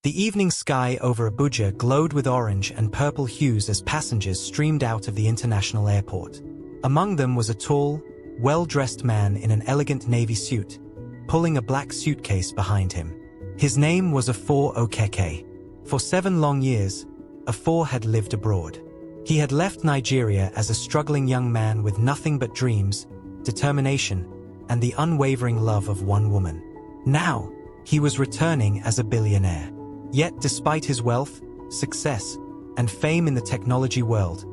The evening sky over Abuja glowed with orange and purple hues as passengers streamed out of the international airport. Among them was a tall, well-dressed man in an elegant navy suit, pulling a black suitcase behind him. His name was Afor Okeke. For 7 long years, Afor had lived abroad. He had left Nigeria as a struggling young man with nothing but dreams, determination, and the unwavering love of one woman. Now, he was returning as a billionaire. Yet despite his wealth, success, and fame in the technology world,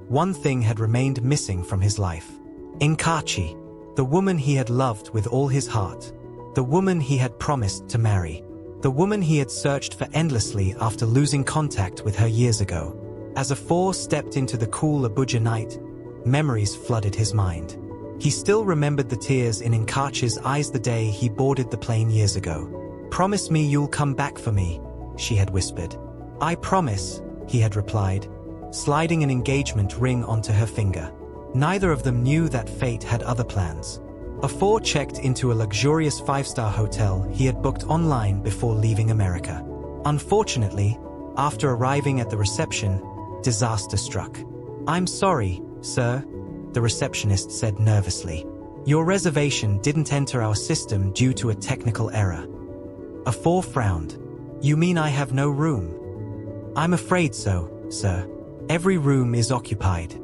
one thing had remained missing from his life. Nkachi, the woman he had loved with all his heart. The woman he had promised to marry. The woman he had searched for endlessly after losing contact with her years ago. As Afor stepped into the cool Abuja night, memories flooded his mind. He still remembered the tears in Nkachi's eyes the day he boarded the plane years ago. "Promise me you'll come back for me," she had whispered. "I promise," he had replied, sliding an engagement ring onto her finger. Neither of them knew that fate had other plans. Afor checked into a luxurious 5-star hotel he had booked online before leaving America. Unfortunately, after arriving at the reception, disaster struck. "I'm sorry, sir," the receptionist said nervously. "Your reservation didn't enter our system due to a technical error." Afor frowned. "You mean I have no room?" "I'm afraid so, sir. Every room is occupied."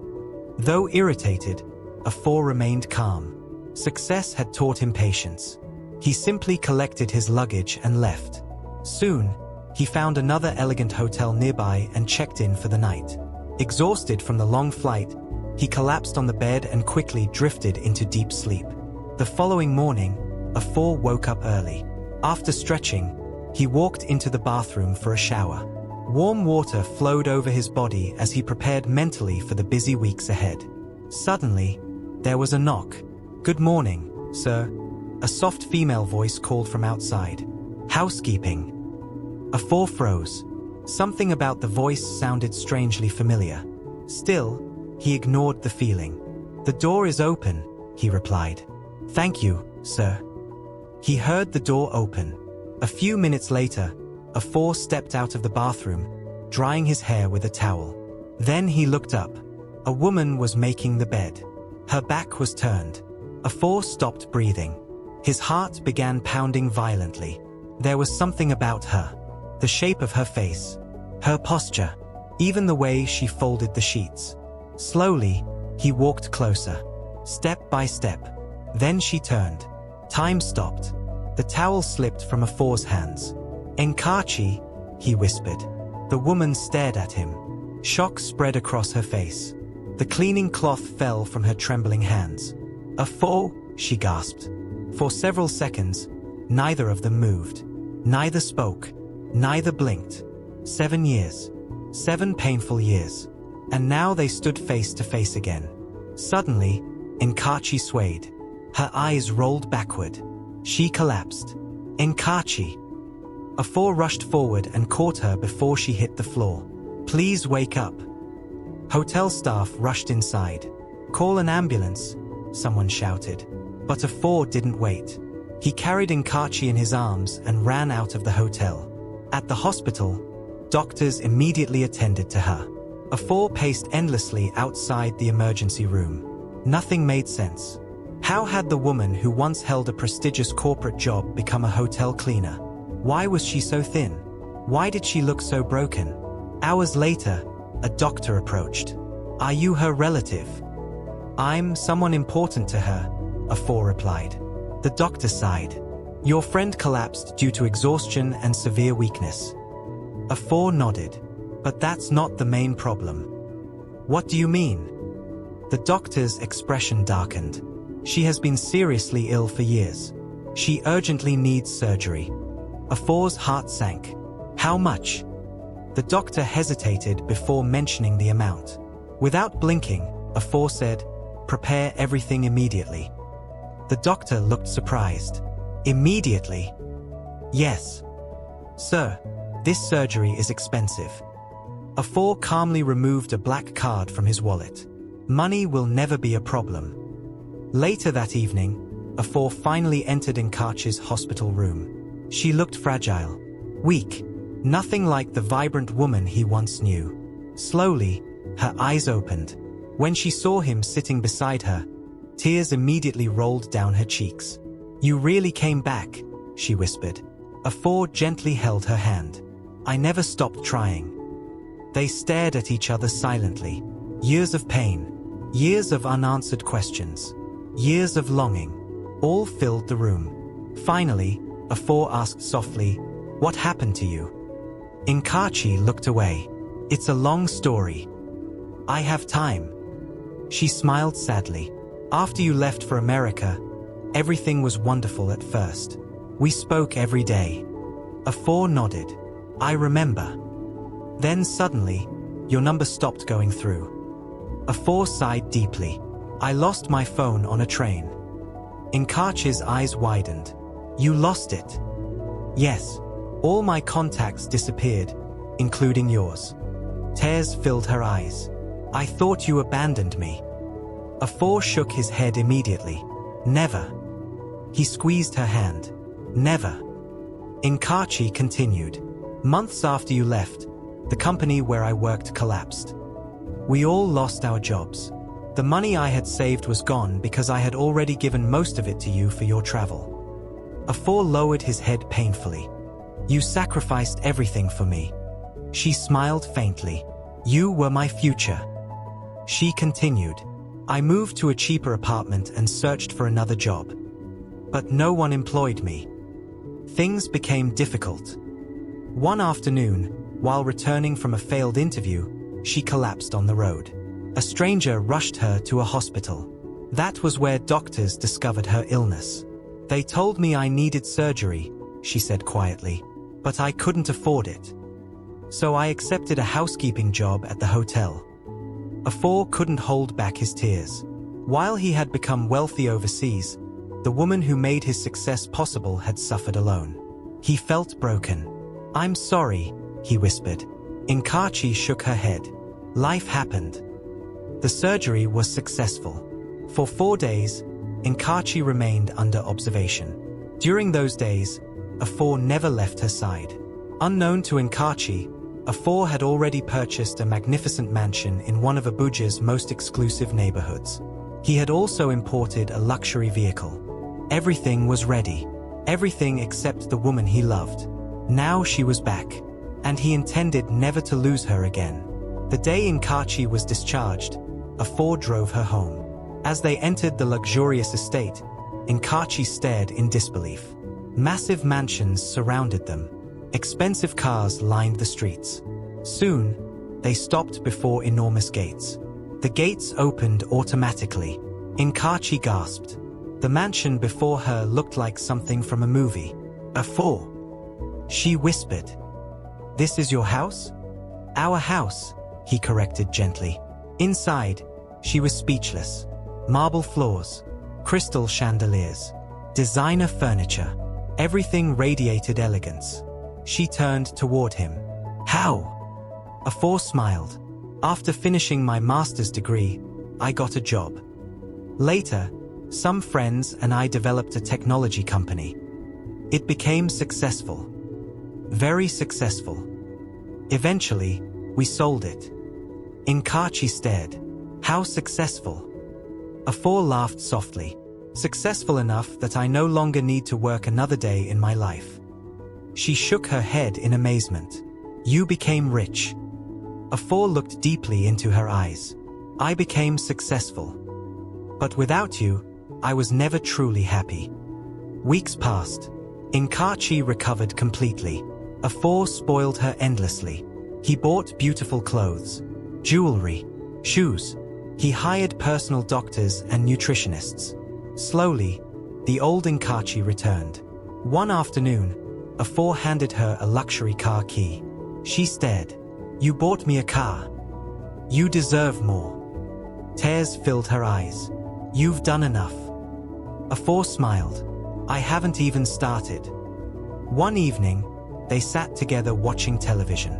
Though irritated, Afor remained calm. Success had taught him patience. He simply collected his luggage and left. Soon, he found another elegant hotel nearby and checked in for the night. Exhausted from the long flight, he collapsed on the bed and quickly drifted into deep sleep. The following morning, Afor woke up early. After stretching, he walked into the bathroom for a shower. Warm water flowed over his body as he prepared mentally for the busy weeks ahead. Suddenly, there was a knock. "Good morning, sir," a soft female voice called from outside. "Housekeeping." Afor froze. Something about the voice sounded strangely familiar. Still, he ignored the feeling. "The door is open," he replied. "Thank you, sir." He heard the door open. A few minutes later, Afor stepped out of the bathroom, drying his hair with a towel. Then he looked up. A woman was making the bed. Her back was turned. Afor stopped breathing. His heart began pounding violently. There was something about her. The shape of her face. Her posture. Even the way she folded the sheets. Slowly, he walked closer. Step by step. Then she turned. Time stopped. The towel slipped from Afor's hands. "Nkachi," he whispered. The woman stared at him. Shock spread across her face. The cleaning cloth fell from her trembling hands. "Afor," she gasped. For several seconds, neither of them moved. Neither spoke. Neither blinked. 7 years. 7 painful years. And now they stood face to face again. Suddenly, Nkachi swayed. Her eyes rolled backward. She collapsed. "Nkachi." Afor rushed forward and caught her before she hit the floor. "Please wake up." Hotel staff rushed inside. "Call an ambulance," someone shouted. But Afor didn't wait. He carried Nkachi in his arms and ran out of the hotel. At the hospital, doctors immediately attended to her. Afor paced endlessly outside the emergency room. Nothing made sense. How had the woman who once held a prestigious corporate job become a hotel cleaner? Why was she so thin? Why did she look so broken? Hours later, a doctor approached. "Are you her relative?" "I'm someone important to her," Afor replied. The doctor sighed. "Your friend collapsed due to exhaustion and severe weakness." Afor nodded. "But that's not the main problem." "What do you mean?" The doctor's expression darkened. "She has been seriously ill for years. She urgently needs surgery." Afor's heart sank. "How much?" The doctor hesitated before mentioning the amount. Without blinking, Afor said, "Prepare everything immediately." The doctor looked surprised. "Immediately?" "Yes. Sir, this surgery is expensive." Afor calmly removed a black card from his wallet. "Money will never be a problem." Later that evening, Afor finally entered Nkachi's hospital room. She looked fragile, weak, Nothing like the vibrant woman he once knew. Slowly, her eyes opened. When she saw him sitting beside her, tears immediately rolled down her cheeks. "You really came back," she whispered. Afor gently held her hand. "I never stopped trying." They stared at each other silently. Years of pain, years of unanswered questions, years of longing, all filled the room. Finally, Afor asked softly, "What happened to you?" Nkachi looked away. "It's a long story. I have time." She smiled sadly. "After you left for America, everything was wonderful at first. We spoke every day." Afor nodded. "I remember. Then suddenly, your number stopped going through." Afor sighed deeply. "I lost my phone on a train." Nkachi's eyes widened. "You lost it?" "Yes. All my contacts disappeared, including yours." Tears filled her eyes. "I thought you abandoned me." Afor shook his head immediately. "Never." He squeezed her hand. "Never." Nkachi continued. "Months after you left, the company where I worked collapsed. We all lost our jobs. The money I had saved was gone because I had already given most of it to you for your travel." Afor lowered his head painfully. "You sacrificed everything for me." She smiled faintly. "You were my future." She continued. "I moved to a cheaper apartment and searched for another job. But no one employed me. Things became difficult. One afternoon, while returning from a failed interview, she collapsed on the road. A stranger rushed her to a hospital. That was where doctors discovered her illness. "They told me I needed surgery," she said quietly, "but I couldn't afford it. So I accepted a housekeeping job at the hotel." Afor couldn't hold back his tears. While he had become wealthy overseas, the woman who made his success possible had suffered alone. He felt broken. "I'm sorry," he whispered. Nkachi shook her head. Life happened. The surgery was successful. For 4 days, Nkachi remained under observation. During those days, Afor never left her side. Unknown to Nkachi, Afor had already purchased a magnificent mansion in one of Abuja's most exclusive neighborhoods. He had also imported a luxury vehicle. Everything was ready. Everything except the woman he loved. Now she was back, and he intended never to lose her again. The day Nkachi was discharged, Afor drove her home. As they entered the luxurious estate, Nkachi stared in disbelief. Massive mansions surrounded them. Expensive cars lined the streets. Soon, they stopped before enormous gates. The gates opened automatically. Nkachi gasped. The mansion before her looked like something from a movie. "Afor," she whispered. "This is your house?" "Our house," he corrected gently. Inside, she was speechless. Marble floors, crystal chandeliers, designer furniture. Everything radiated elegance. She turned toward him. "How?" Afor smiled. "After finishing my master's degree, I got a job. Later, some friends and I developed a technology company. It became successful. Very successful. Eventually, we sold it." Nkachi stared. "How successful?" Afor laughed softly. "Successful enough that I no longer need to work another day in my life." She shook her head in amazement. "You became rich." Afor looked deeply into her eyes. "I became successful. But without you, I was never truly happy." Weeks passed. Nkachi recovered completely. Afor spoiled her endlessly. He bought beautiful clothes, jewelry, shoes. He hired personal doctors and nutritionists. Slowly, the old Nkachi returned. One afternoon, Afor handed her a luxury car key. She stared. "You bought me a car. You deserve more." Tears filled her eyes. "You've done enough." Afor smiled. "I haven't even started." One evening, they sat together watching television.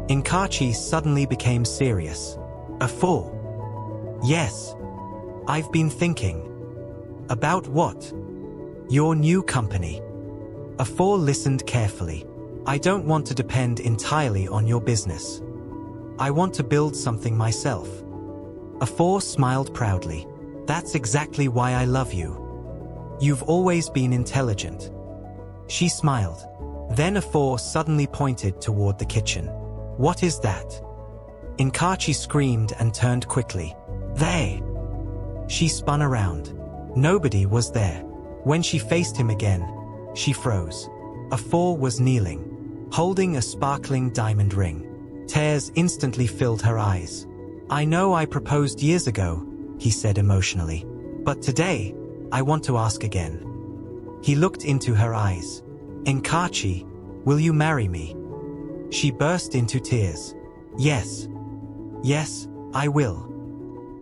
Nkachi suddenly became serious. "Afor." "Yes. I've been thinking." "About what?" "Your new company." Afor listened carefully. I don't want to depend entirely on your business. I want to build something myself. Afor smiled proudly. That's exactly why I love you. You've always been intelligent. She smiled. Then Afor suddenly pointed toward the kitchen. What is that? Nkachi screamed and turned quickly. They! She spun around. Nobody was there. When she faced him again, she froze. Afor was kneeling, holding a sparkling diamond ring. Tears instantly filled her eyes. I know I proposed years ago, he said emotionally. But today, I want to ask again. He looked into her eyes. Nkachi, will you marry me? She burst into tears. Yes. Yes, I will.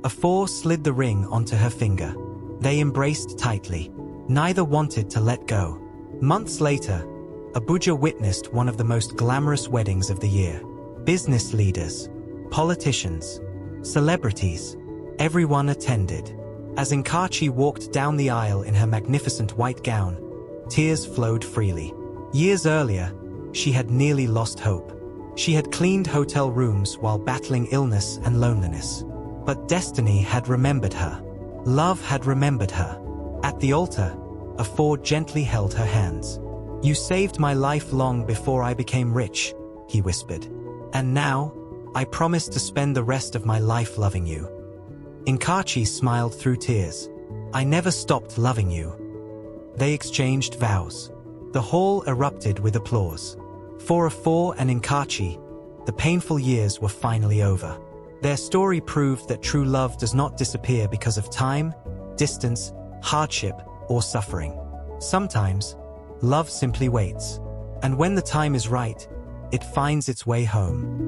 Afor slid the ring onto her finger. They embraced tightly. Neither wanted to let go. Months later, Abuja witnessed one of the most glamorous weddings of the year. Business leaders, politicians, celebrities, everyone attended. As Nkachi walked down the aisle in her magnificent white gown, tears flowed freely. Years earlier, she had nearly lost hope. She had cleaned hotel rooms while battling illness and loneliness. But destiny had remembered her. Love had remembered her. At the altar, Afor gently held her hands. You saved my life long before I became rich, he whispered. And now, I promise to spend the rest of my life loving you. Nkachi smiled through tears. I never stopped loving you. They exchanged vows. The hall erupted with applause. For Afor and Nkachi, the painful years were finally over. Their story proved that true love does not disappear because of time, distance, hardship, or suffering. Sometimes, love simply waits. And when the time is right, it finds its way home.